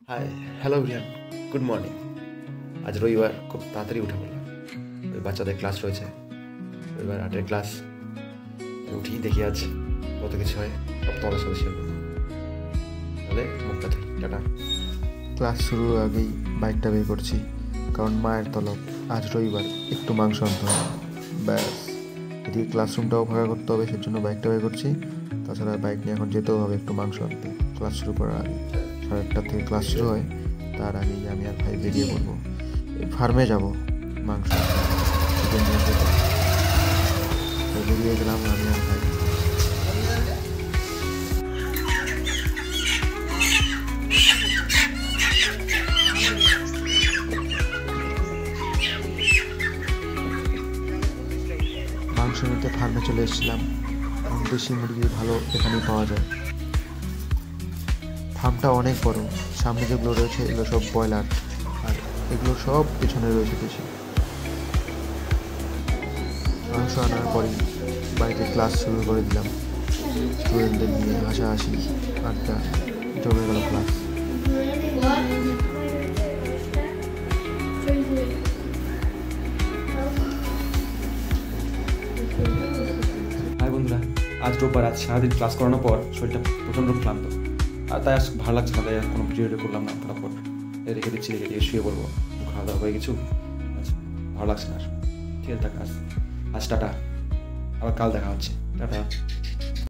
High, hello Vian, good morning. আজ রবিবার, খুব তাড়াতাড়ি উঠে পড়লাম। ওই বাচ্চাদের ক্লাস রয়েছে, রবিবার আর্টের ক্লাস। উঠি দেখি আজ কত কিছু হয়, সব তোমাদের সাথে শেয়ার করবো। তাহলে মুখটা ধুই, টাটা। ক্লাস শুরুর আগেই বাইকটা বের করছি, কারণ মায়ের তলব আজ রবিবার একটু মাংস আনতে হবে। ব্যাস, এদিকে ক্লাসরুমটাও ফাঁকা করতে হবে, সেজন্য বাইকটা বের করছি। তাছাড়া বাইক নিয়ে এখন যেতেও হবে একটু মাংস আনতে ক্লাস শুরু করার আগে। 8:30 থেকে ক্লাস শুরু হয়, তার আগেই আমি আর ভাই বেরিয়ে পড়বো। ফার্মে যাব মাংস চিকেন নিয়ে আসতে। বেরিয়ে গেলাম আমি আর ভাই। মাংস নিতে ফার্মে চলে এসেছিলাম, কারণ দেশি মুরগি ভালো এখানেই পাওয়া যায়। ফার্মটা অনেক বড়, সামনে যেগুলো রয়েছে এগুলো সব ব্রয়লার, আর এগুলো সব পেছনে রয়েছে দেশি। মাংস আনার পরেই বাড়িতে ক্লাস শুরু করে দিলাম। স্টুডেন্টদের নিয়ে হাসাহাসি আড্ডা জমে গেল ক্লাস। হাই বন্ধুরা, আজ রোববার, আজ সারাদিন ক্লাস করানোর পর শরীরটা প্রচণ্ড ক্লান্ত, আর তাই আজ ভালো লাগছে না, তাই আর কোনো ভিডিও করলাম না। ফটাফট রেখে দিয়ে শুয়ে পড়বো। খাওয়া দাওয়া হয়ে কিছু, আচ্ছা ভালো লাগছে না আর। ঠিক আছে, আজ টাটা, আবার কাল দেখা হচ্ছে, টাটা।